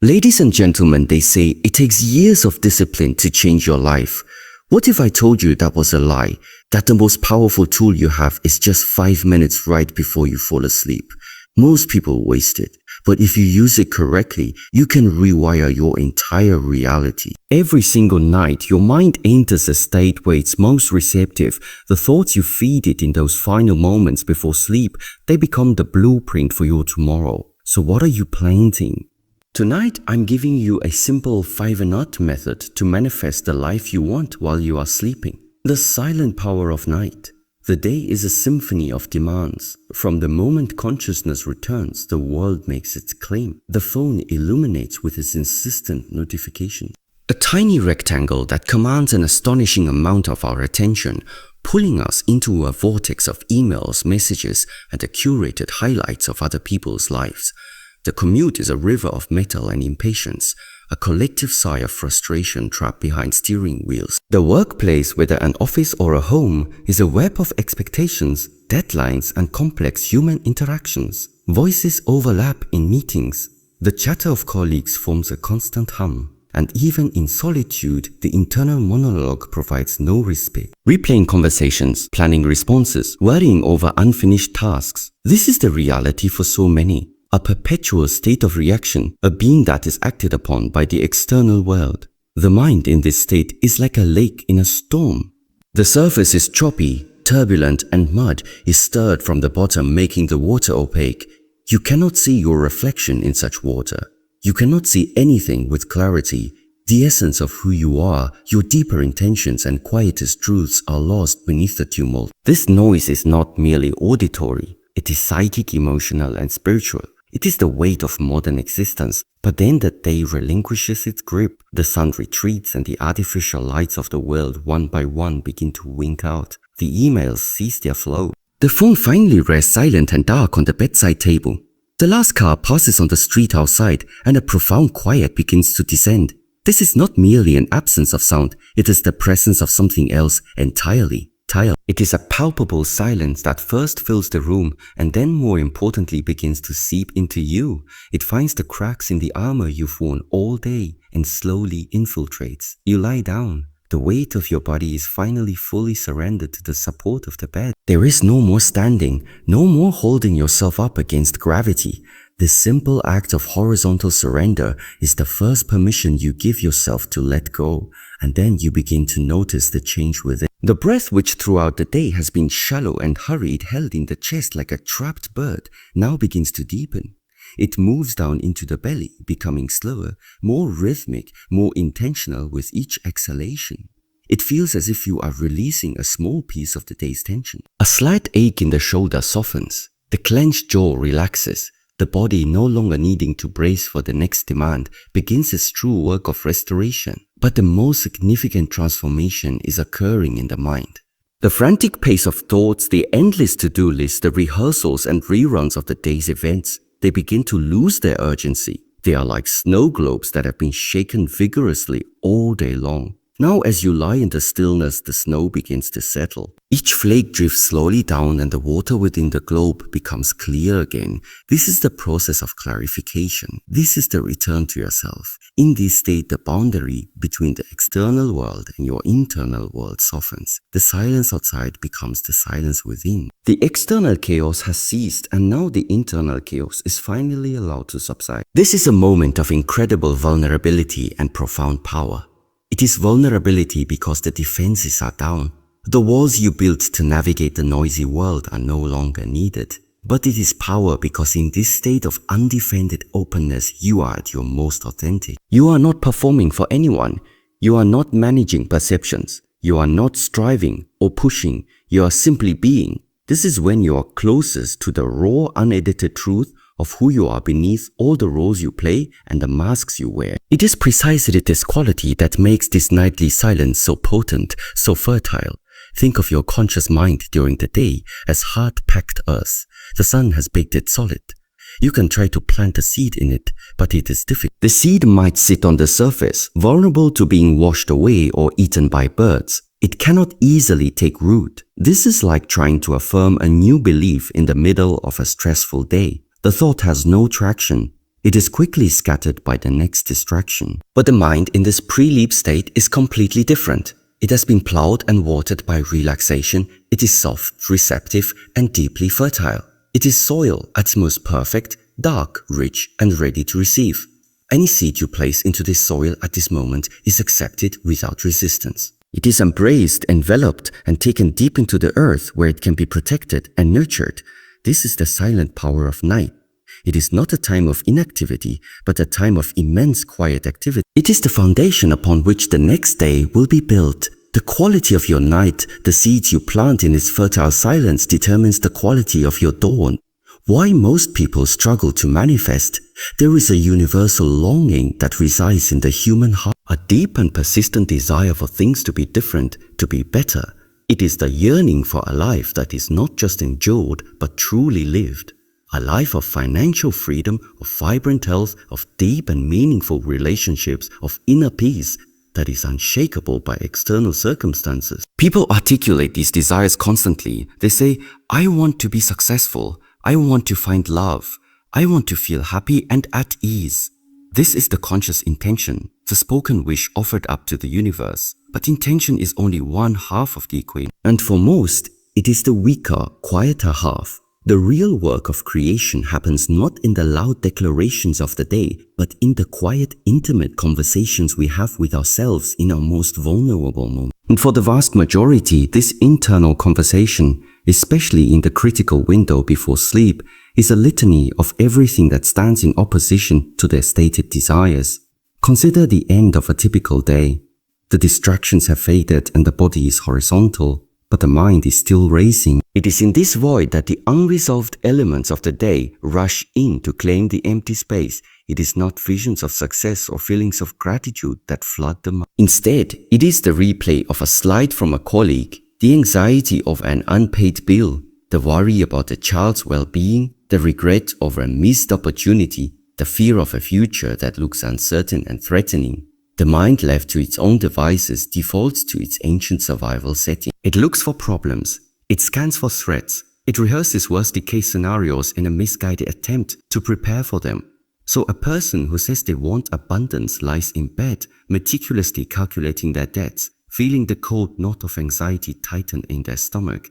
Ladies and gentlemen, they say it takes years of discipline to change your life. What if I told you that was a lie? That the most powerful tool you have is just 5 minutes right before you fall asleep. Most people waste it, but if you use it correctly, you can rewire your entire reality. Every single night, your mind enters a state where it's most receptive. The thoughts you feed it in those final moments before sleep, they become the blueprint for your tomorrow. So what are you planting? Tonight, I'm giving you a simple 5-and-out method to manifest the life you want while you are sleeping. The silent power of night. The day is a symphony of demands. From the moment consciousness returns, the world makes its claim. The phone illuminates with its insistent notification. A tiny rectangle that commands an astonishing amount of our attention, pulling us into a vortex of emails, messages, and the curated highlights of other people's lives. The commute is a river of metal and impatience, a collective sigh of frustration trapped behind steering wheels. The workplace, whether an office or a home, is a web of expectations, deadlines, and complex human interactions. Voices overlap in meetings. The chatter of colleagues forms a constant hum. And even in solitude, the internal monologue provides no respite. Replaying conversations, planning responses, worrying over unfinished tasks. This is the reality for so many. A perpetual state of reaction, a being that is acted upon by the external world. The mind in this state is like a lake in a storm. The surface is choppy, turbulent, and mud is stirred from the bottom, making the water opaque. You cannot see your reflection in such water. You cannot see anything with clarity. The essence of who you are, your deeper intentions and quietest truths are lost beneath the tumult. This noise is not merely auditory. It is psychic, emotional, and spiritual. It is the weight of modern existence, but then the day relinquishes its grip, the sun retreats and the artificial lights of the world one by one begin to wink out. The emails cease their flow. The phone finally rests silent and dark on the bedside table. The last car passes on the street outside and a profound quiet begins to descend. This is not merely an absence of sound, it is the presence of something else entirely. It is a palpable silence that first fills the room and then, more importantly, begins to seep into you. It finds the cracks in the armor you've worn all day and slowly infiltrates. You lie down. The weight of your body is finally fully surrendered to the support of the bed. There is no more standing, no more holding yourself up against gravity. This simple act of horizontal surrender is the first permission you give yourself to let go, and then you begin to notice the change within. The breath, which throughout the day has been shallow and hurried, held in the chest like a trapped bird, now begins to deepen. It moves down into the belly, becoming slower, more rhythmic, more intentional with each exhalation. It feels as if you are releasing a small piece of the day's tension. A slight ache in the shoulder softens. The clenched jaw relaxes. The body, no longer needing to brace for the next demand, begins its true work of restoration. But the most significant transformation is occurring in the mind. The frantic pace of thoughts, the endless to-do list, the rehearsals and reruns of the day's events, they begin to lose their urgency. They are like snow globes that have been shaken vigorously all day long. Now, as you lie in the stillness, the snow begins to settle. Each flake drifts slowly down and the water within the globe becomes clear again. This is the process of clarification. This is the return to yourself. In this state, the boundary between the external world and your internal world softens. The silence outside becomes the silence within. The external chaos has ceased and now the internal chaos is finally allowed to subside. This is a moment of incredible vulnerability and profound power. It is vulnerability because the defenses are down. The walls you built to navigate the noisy world are no longer needed. But it is power because in this state of undefended openness, you are at your most authentic. You are not performing for anyone. You are not managing perceptions. You are not striving or pushing. You are simply being. This is when you are closest to the raw, unedited truth of who you are beneath all the roles you play and the masks you wear. It is precisely this quality that makes this nightly silence so potent, so fertile. Think of your conscious mind during the day as hard-packed earth. The sun has baked it solid. You can try to plant a seed in it, but it is difficult. The seed might sit on the surface, vulnerable to being washed away or eaten by birds. It cannot easily take root. This is like trying to affirm a new belief in the middle of a stressful day. The thought has no traction. It is quickly scattered by the next distraction. But the mind in this pre-sleep state is completely different. It has been plowed and watered by relaxation. It is soft, receptive, and deeply fertile. It is soil at its most perfect, dark, rich, and ready to receive. Any seed you place into this soil at this moment is accepted without resistance. It is embraced, enveloped, and taken deep into the earth where it can be protected and nurtured. This is the silent power of night. It is not a time of inactivity, but a time of immense quiet activity. It is the foundation upon which the next day will be built. The quality of your night, the seeds you plant in its fertile silence, determines the quality of your dawn. Why most people struggle to manifest? There is a universal longing that resides in the human heart, a deep and persistent desire for things to be different, to be better. It is the yearning for a life that is not just endured, but truly lived. A life of financial freedom, of vibrant health, of deep and meaningful relationships, of inner peace that is unshakable by external circumstances. People articulate these desires constantly. They say, I want to be successful. I want to find love. I want to feel happy and at ease. This is the conscious intention, the spoken wish offered up to the universe. But intention is only one half of the equation. And for most, it is the weaker, quieter half. The real work of creation happens not in the loud declarations of the day, but in the quiet, intimate conversations we have with ourselves in our most vulnerable moments. And for the vast majority, this internal conversation, especially in the critical window before sleep, is a litany of everything that stands in opposition to their stated desires. Consider the end of a typical day. The distractions have faded and the body is horizontal, but the mind is still racing. It is in this void that the unresolved elements of the day rush in to claim the empty space. It is not visions of success or feelings of gratitude that flood the mind. Instead, it is the replay of a slight from a colleague, the anxiety of an unpaid bill, the worry about a child's well-being, the regret over a missed opportunity, the fear of a future that looks uncertain and threatening. The mind left to its own devices defaults to its ancient survival setting. It looks for problems. It scans for threats. It rehearses worst-case scenarios in a misguided attempt to prepare for them. So a person who says they want abundance lies in bed, meticulously calculating their debts, feeling the cold knot of anxiety tighten in their stomach.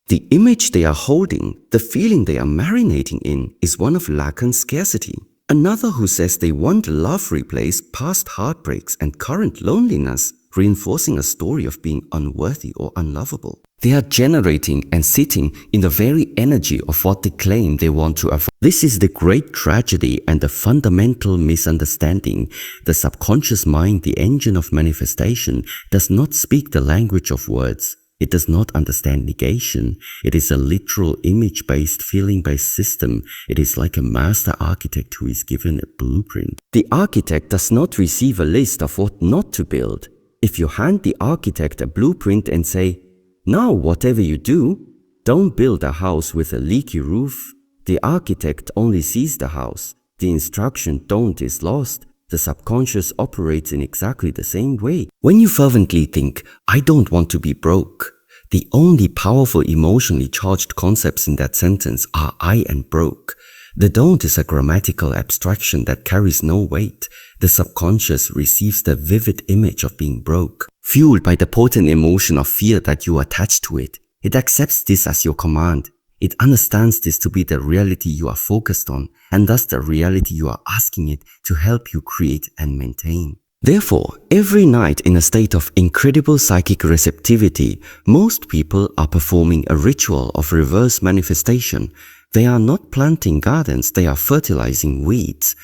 The image they are holding, the feeling they are marinating in, is one of lack and scarcity. Another who says they want love replace past heartbreaks and current loneliness, reinforcing a story of being unworthy or unlovable. They are generating and sitting in the very energy of what they claim they want to avoid. This is the great tragedy and the fundamental misunderstanding. The subconscious mind, the engine of manifestation, does not speak the language of words. It does not understand negation. It is a literal image-based, feeling-based system. It is like a master architect who is given a blueprint. The architect does not receive a list of what not to build. If you hand the architect a blueprint and say, now whatever you do, don't build a house with a leaky roof, the architect only sees the house. The instruction don't is lost. The subconscious operates in exactly the same way. When you fervently think, I don't want to be broke, the only powerful emotionally charged concepts in that sentence are I and broke. The don't is a grammatical abstraction that carries no weight. The subconscious receives the vivid image of being broke, fueled by the potent emotion of fear that you attach to it. It accepts this as your command. It understands this to be the reality you are focused on, and thus the reality you are asking it to help you create and maintain. Therefore, every night in a state of incredible psychic receptivity, most people are performing a ritual of reverse manifestation. They are not planting gardens, they are fertilizing weeds.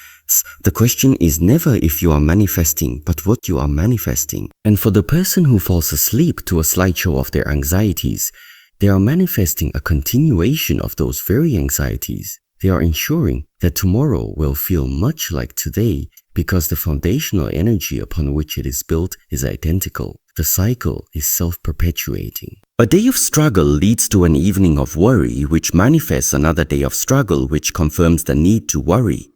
The question is never if you are manifesting, but what you are manifesting. And for the person who falls asleep to a slideshow of their anxieties, they are manifesting a continuation of those very anxieties. They are ensuring that tomorrow will feel much like today because the foundational energy upon which it is built is identical. The cycle is self-perpetuating. A day of struggle leads to an evening of worry, which manifests another day of struggle, which confirms the need to worry.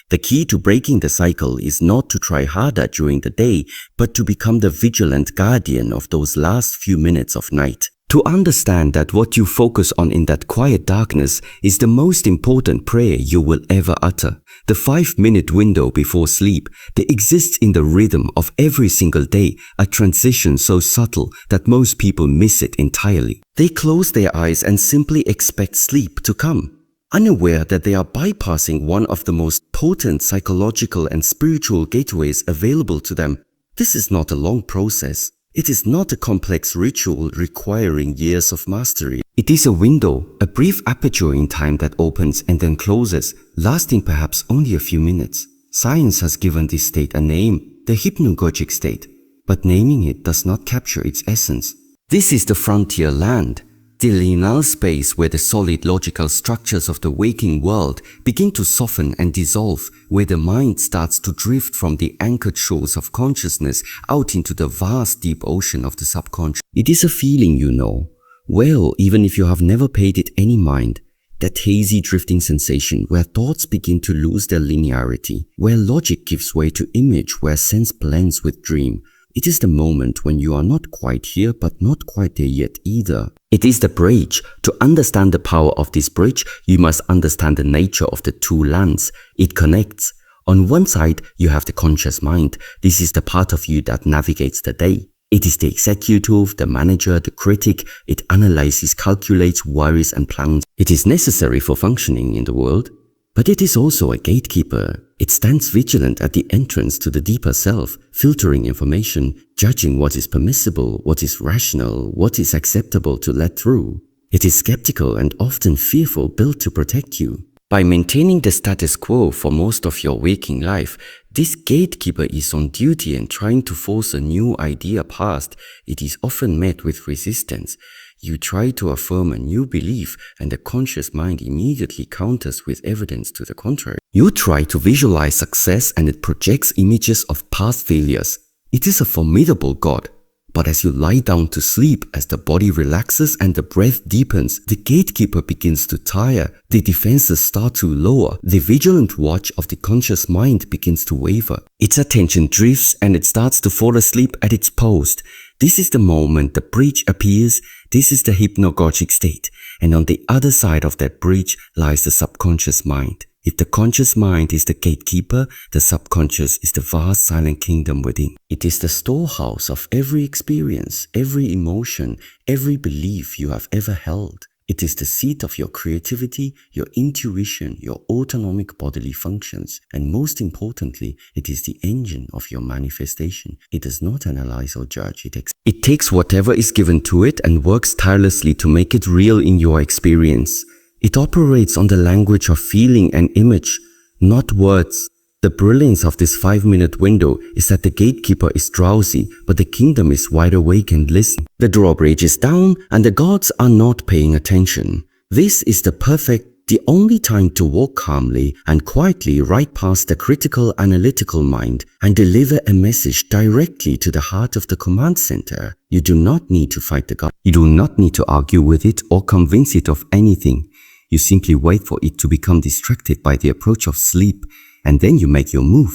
The key to breaking the cycle is not to try harder during the day, but to become the vigilant guardian of those last few minutes of night. To understand that what you focus on in that quiet darkness is the most important prayer you will ever utter. The 5-minute window before sleep, there exists in the rhythm of every single day a transition so subtle that most people miss it entirely. They close their eyes and simply expect sleep to come, unaware that they are bypassing one of the most potent psychological and spiritual gateways available to them. This is not a long process. It is not a complex ritual requiring years of mastery. It is a window, a brief aperture in time that opens and then closes, lasting perhaps only a few minutes. Science has given this state a name, the hypnagogic state, but naming it does not capture its essence. This is the frontier land, the liminal space where the solid logical structures of the waking world begin to soften and dissolve, where the mind starts to drift from the anchored shores of consciousness out into the vast deep ocean of the subconscious. It is a feeling you know well, even if you have never paid it any mind. That hazy drifting sensation where thoughts begin to lose their linearity, where logic gives way to image, where sense blends with dream. It is the moment when you are not quite here but not quite there yet either. It is the bridge. To understand the power of this bridge, you must understand the nature of the two lands. It connects. On one side, you have the conscious mind. This is the part of you that navigates the day. It is the executive, the manager, the critic. It analyzes, calculates, worries and plans. It is necessary for functioning in the world. But it is also a gatekeeper. It stands vigilant at the entrance to the deeper self, filtering information, judging what is permissible, what is rational, what is acceptable to let through. It is skeptical and often fearful, built to protect you. By maintaining the status quo for most of your waking life, this gatekeeper is on duty and trying to force a new idea past. It is often met with resistance. You try to affirm a new belief and the conscious mind immediately counters with evidence to the contrary. You try to visualize success and it projects images of past failures. It is a formidable god. But as you lie down to sleep, as the body relaxes and the breath deepens, the gatekeeper begins to tire, the defenses start to lower, the vigilant watch of the conscious mind begins to waver. Its attention drifts and it starts to fall asleep at its post. This is the moment the bridge appears. This is the hypnagogic state. And on the other side of that bridge lies the subconscious mind. If the conscious mind is the gatekeeper, the subconscious is the vast silent kingdom within. It is the storehouse of every experience, every emotion, every belief you have ever held. It is the seat of your creativity, your intuition, your autonomic bodily functions, and most importantly, it is the engine of your manifestation. It does not analyze or judge. It takes whatever is given to it and works tirelessly to make it real in your experience. It operates on the language of feeling and image, not words. The brilliance of this 5-minute window is that the gatekeeper is drowsy, but the kingdom is wide awake and listen. The drawbridge is down and the gods are not paying attention. This is the only time to walk calmly and quietly right past the critical analytical mind and deliver a message directly to the heart of the command center. You do not need to fight the god. You do not need to argue with it or convince it of anything. You simply wait for it to become distracted by the approach of sleep, and then you make your move.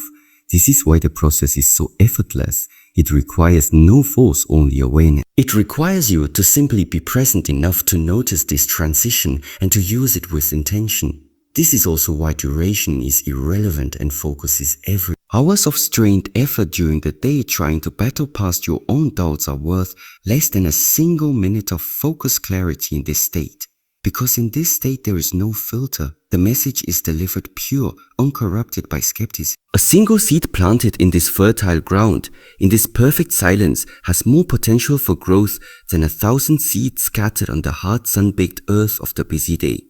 This is why the process is so effortless. It requires no force, only awareness. It requires you to simply be present enough to notice this transition and to use it with intention. This is also why duration is irrelevant and focus is everything. Hours of strained effort during the day trying to battle past your own doubts are worth less than a single minute of focused clarity in this state. Because in this state there is no filter. The message is delivered pure, uncorrupted by skepticism. A single seed planted in this fertile ground, in this perfect silence, has more potential for growth than 1,000 seeds scattered on the hard sun-baked earth of the busy day.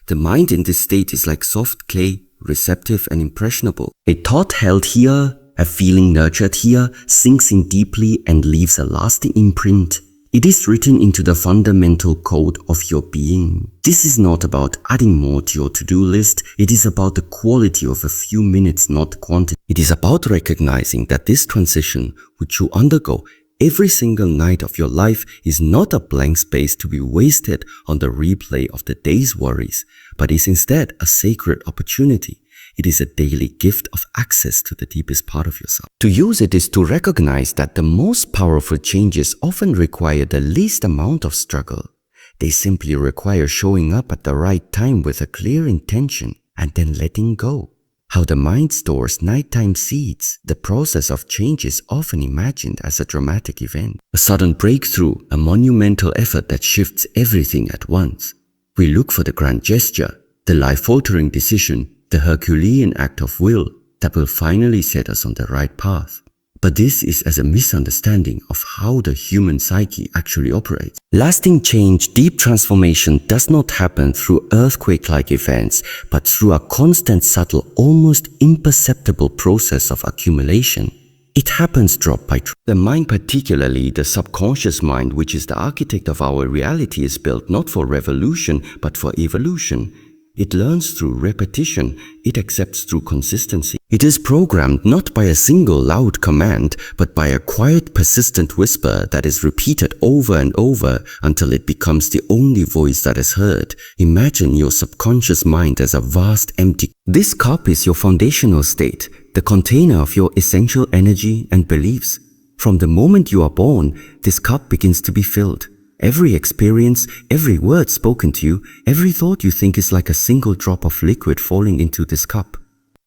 The mind in this state is like soft clay, receptive and impressionable. A thought held here, a feeling nurtured here, sinks in deeply and leaves a lasting imprint. It is written into the fundamental code of your being. This is not about adding more to your to-do list. It is about the quality of a few minutes, not quantity. It is about recognizing that this transition, which you undergo every single night of your life, is not a blank space to be wasted on the replay of the day's worries, but is instead a sacred opportunity. It is a daily gift of access to the deepest part of yourself. To use it is to recognize that the most powerful changes often require the least amount of struggle. They simply require showing up at the right time with a clear intention and then letting go. How the mind stores nighttime seeds. The process of change is often imagined as a dramatic event, a sudden breakthrough, a monumental effort that shifts everything at once. We look for the grand gesture, the life-altering decision, the Herculean act of will that will finally set us on the right path. But this is as a misunderstanding of how the human psyche actually operates. Lasting change, deep transformation does not happen through earthquake-like events, but through a constant, subtle, almost imperceptible process of accumulation. It happens drop by drop. The mind, particularly the subconscious mind, which is the architect of our reality, is built not for revolution, but for evolution. It learns through repetition. It accepts through consistency. It is programmed not by a single loud command, but by a quiet, persistent whisper that is repeated over and over until it becomes the only voice that is heard. Imagine your subconscious mind as a vast empty. This cup is your foundational state, the container of your essential energy and beliefs. From the moment you are born, this cup begins to be filled. Every experience, every word spoken to you, every thought you think is like a single drop of liquid falling into this cup.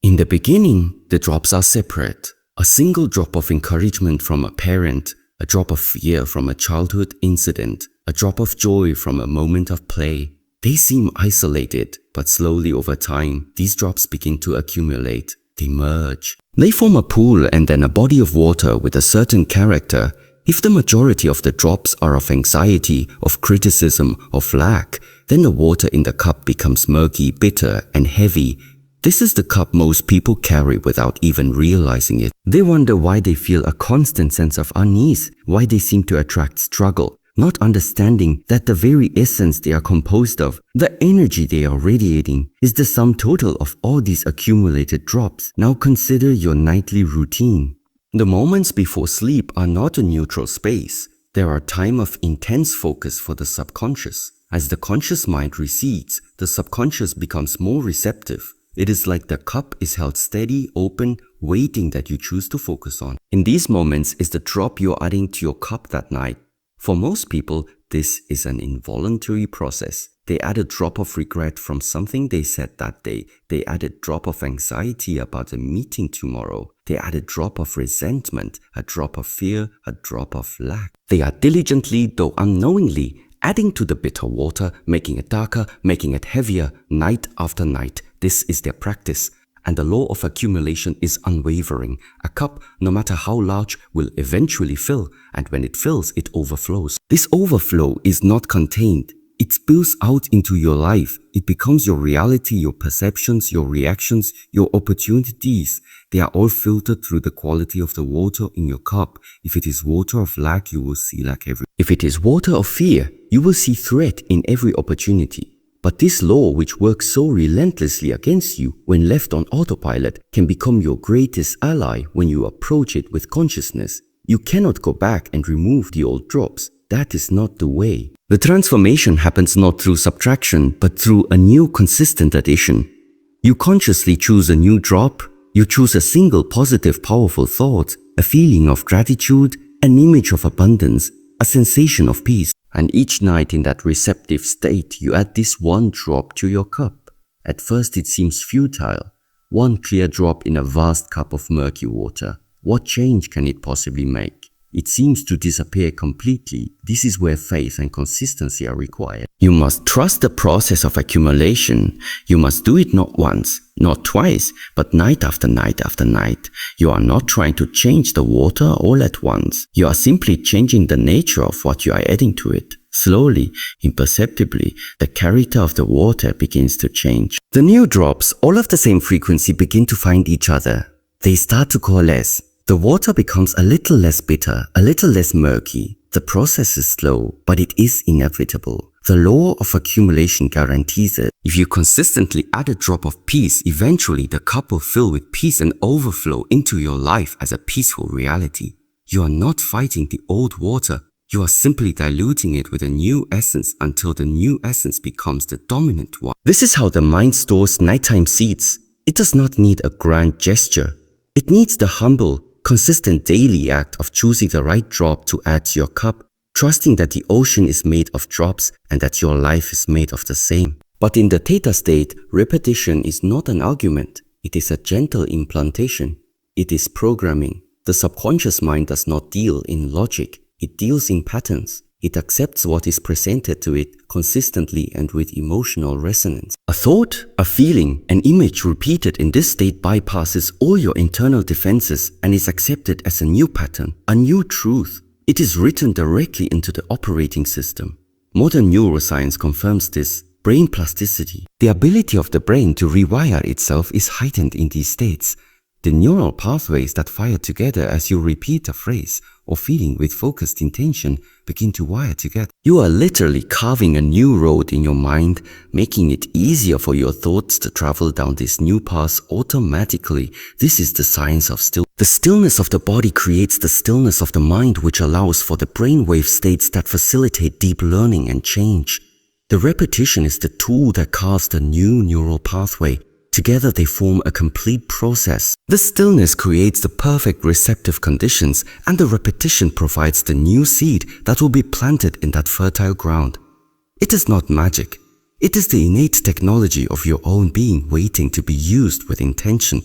In the beginning, the drops are separate. A single drop of encouragement from a parent, a drop of fear from a childhood incident, a drop of joy from a moment of play. They seem isolated, but slowly over time, these drops begin to accumulate. They merge. They form a pool and then a body of water with a certain character. If the majority of the drops are of anxiety, of criticism, of lack, then the water in the cup becomes murky, bitter, and heavy. This is the cup most people carry without even realizing it. They wonder why they feel a constant sense of unease, why they seem to attract struggle, not understanding that the very essence they are composed of, the energy they are radiating, is the sum total of all these accumulated drops. Now consider your nightly routine. The moments before sleep are not a neutral space. They are a time of intense focus for the subconscious. As the conscious mind recedes, the subconscious becomes more receptive. It is like the cup is held steady, open, waiting that you choose to focus on. In these moments is the drop you're adding to your cup that night. For most people, this is an involuntary process. They add a drop of regret from something they said that day. They add a drop of anxiety about a meeting tomorrow. They add a drop of resentment, a drop of fear, a drop of lack. They are diligently, though unknowingly, adding to the bitter water, making it darker, making it heavier, night after night. This is their practice. And the law of accumulation is unwavering. A cup, no matter how large, will eventually fill, and when it fills, it overflows. This overflow is not contained. It spills out into your life. It becomes your reality, your perceptions, your reactions, your opportunities. They are all filtered through the quality of the water in your cup. If it is water of lack, you will see lack everywhere. If it is water of fear, you will see threat in every opportunity. But this law, which works so relentlessly against you when left on autopilot, can become your greatest ally when you approach it with consciousness. You cannot go back and remove the old drops. That is not the way. The transformation happens not through subtraction, but through a new consistent addition. You consciously choose a new drop. You choose a single positive, powerful thought, a feeling of gratitude, an image of abundance, a sensation of peace. And each night in that receptive state, you add this one drop to your cup. At first it seems futile. One clear drop in a vast cup of murky water. What change can it possibly make? It seems to disappear completely. This is where faith and consistency are required. You must trust the process of accumulation. You must do it not once, not twice, but night after night after night. You are not trying to change the water all at once. You are simply changing the nature of what you are adding to it. Slowly, imperceptibly, the character of the water begins to change. The new drops, all of the same frequency, begin to find each other. They start to coalesce. The water becomes a little less bitter, a little less murky. The process is slow, but it is inevitable. The law of accumulation guarantees it. If you consistently add a drop of peace, eventually the cup will fill with peace and overflow into your life as a peaceful reality. You are not fighting the old water. You are simply diluting it with a new essence until the new essence becomes the dominant one. This is how the mind stores nighttime seeds. It does not need a grand gesture. It needs the humble, consistent daily act of choosing the right drop to add to your cup, trusting that the ocean is made of drops and that your life is made of the same. But in the theta state, repetition is not an argument. It is a gentle implantation. It is programming. The subconscious mind does not deal in logic. It deals in patterns. It accepts what is presented to it consistently and with emotional resonance. A thought, a feeling, an image repeated in this state bypasses all your internal defenses and is accepted as a new pattern, a new truth. It is written directly into the operating system. Modern neuroscience confirms this. Brain plasticity, the ability of the brain to rewire itself, is heightened in these states. The neural pathways that fire together as you repeat a phrase or feeling with focused intention begin to wire together. You are literally carving a new road in your mind, making it easier for your thoughts to travel down this new path automatically. This is the science of stillness. The stillness of the body creates the stillness of the mind, which allows for the brainwave states that facilitate deep learning and change. The repetition is the tool that carves the new neural pathway. Together they form a complete process. The stillness creates the perfect receptive conditions, and the repetition provides the new seed that will be planted in that fertile ground. It is not magic. It is the innate technology of your own being waiting to be used with intention.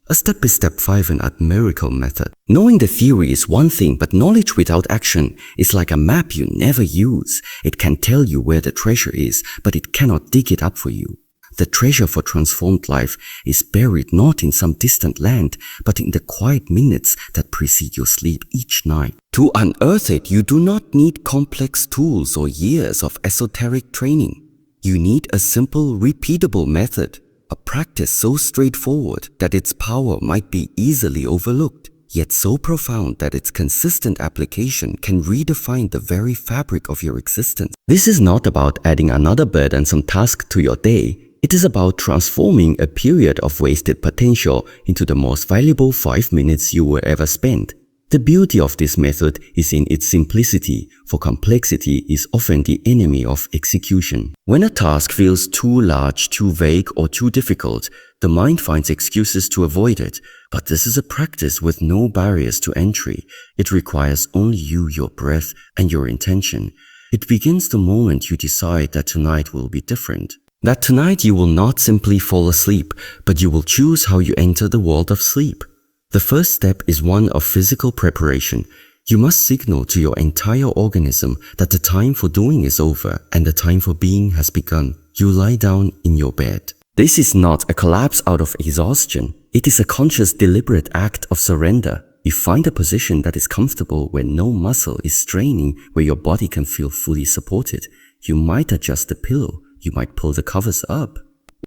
A step-by-step 5-and-up miracle method. Knowing the theory is one thing, but knowledge without action is like a map you never use. It can tell you where the treasure is, but it cannot dig it up for you. The treasure for transformed life is buried not in some distant land, but in the quiet minutes that precede your sleep each night. To unearth it, you do not need complex tools or years of esoteric training. You need a simple, repeatable method. A practice so straightforward that its power might be easily overlooked, yet so profound that its consistent application can redefine the very fabric of your existence. This is not about adding another burdensome task to your day. It is about transforming a period of wasted potential into the most valuable 5 minutes you will ever spend. The beauty of this method is in its simplicity, for complexity is often the enemy of execution. When a task feels too large, too vague, or too difficult, the mind finds excuses to avoid it. But this is a practice with no barriers to entry. It requires only you, your breath, and your intention. It begins the moment you decide that tonight will be different. That tonight you will not simply fall asleep, but you will choose how you enter the world of sleep. The first step is one of physical preparation. You must signal to your entire organism that the time for doing is over and the time for being has begun. You lie down in your bed. This is not a collapse out of exhaustion. It is a conscious, deliberate act of surrender. You find a position that is comfortable where no muscle is straining, where your body can feel fully supported. You might adjust the pillow. You might pull the covers up.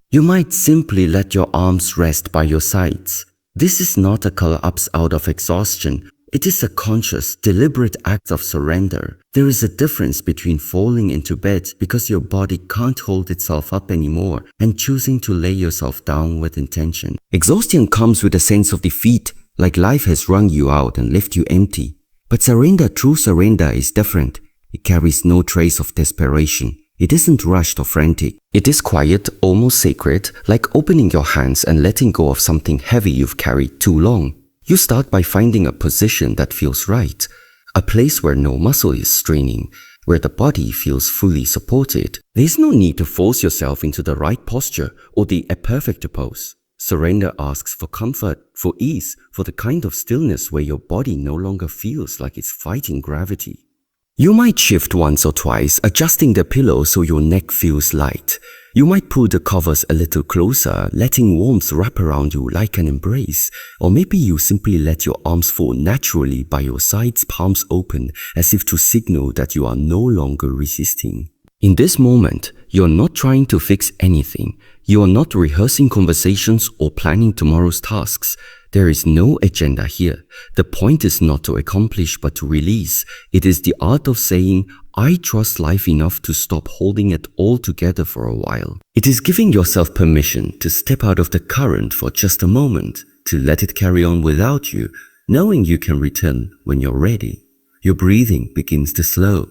You might simply let your arms rest by your sides. This is not a collapse out of exhaustion. It is a conscious, deliberate act of surrender. There is a difference between falling into bed because your body can't hold itself up anymore and choosing to lay yourself down with intention. Exhaustion comes with a sense of defeat, like life has wrung you out and left you empty. But surrender, true surrender, is different. It carries no trace of desperation. It isn't rushed or frantic. It is quiet, almost sacred, like opening your hands and letting go of something heavy you've carried too long. You start by finding a position that feels right, a place where no muscle is straining, where the body feels fully supported. There's no need to force yourself into the right posture or the perfect pose. Surrender asks for comfort, for ease, for the kind of stillness where your body no longer feels like it's fighting gravity. You might shift once or twice, adjusting the pillow so your neck feels light. You might pull the covers a little closer, letting warmth wrap around you like an embrace. Or maybe you simply let your arms fall naturally by your sides, palms open, as if to signal that you are no longer resisting. In this moment, you're not trying to fix anything. You are not rehearsing conversations or planning tomorrow's tasks. There is no agenda here. The point is not to accomplish but to release. It is the art of saying, I trust life enough to stop holding it all together for a while. It is giving yourself permission to step out of the current for just a moment, to let it carry on without you, knowing you can return when you're ready. Your breathing begins to slow.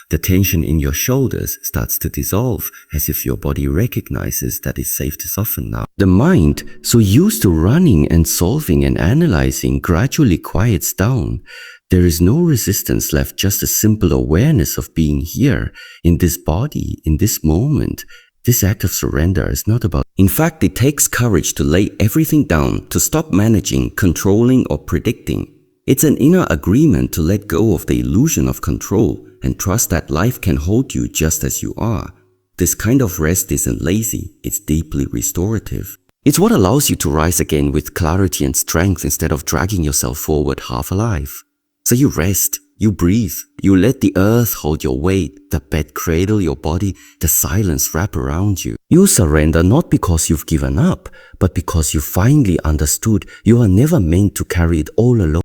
The tension in your shoulders starts to dissolve as if your body recognizes that it's safe to soften now. The mind, so used to running and solving and analyzing, gradually quiets down. There is no resistance left, just a simple awareness of being here, in this body, in this moment. This act of surrender is not about... In fact, it takes courage to lay everything down, to stop managing, controlling, or predicting. It's an inner agreement to let go of the illusion of control and trust that life can hold you just as you are. This kind of rest isn't lazy, it's deeply restorative. It's what allows you to rise again with clarity and strength instead of dragging yourself forward half alive. So you rest, you breathe, you let the earth hold your weight, the bed cradle your body, the silence wrap around you. You surrender not because you've given up, but because you finally understood you are never meant to carry it all alone.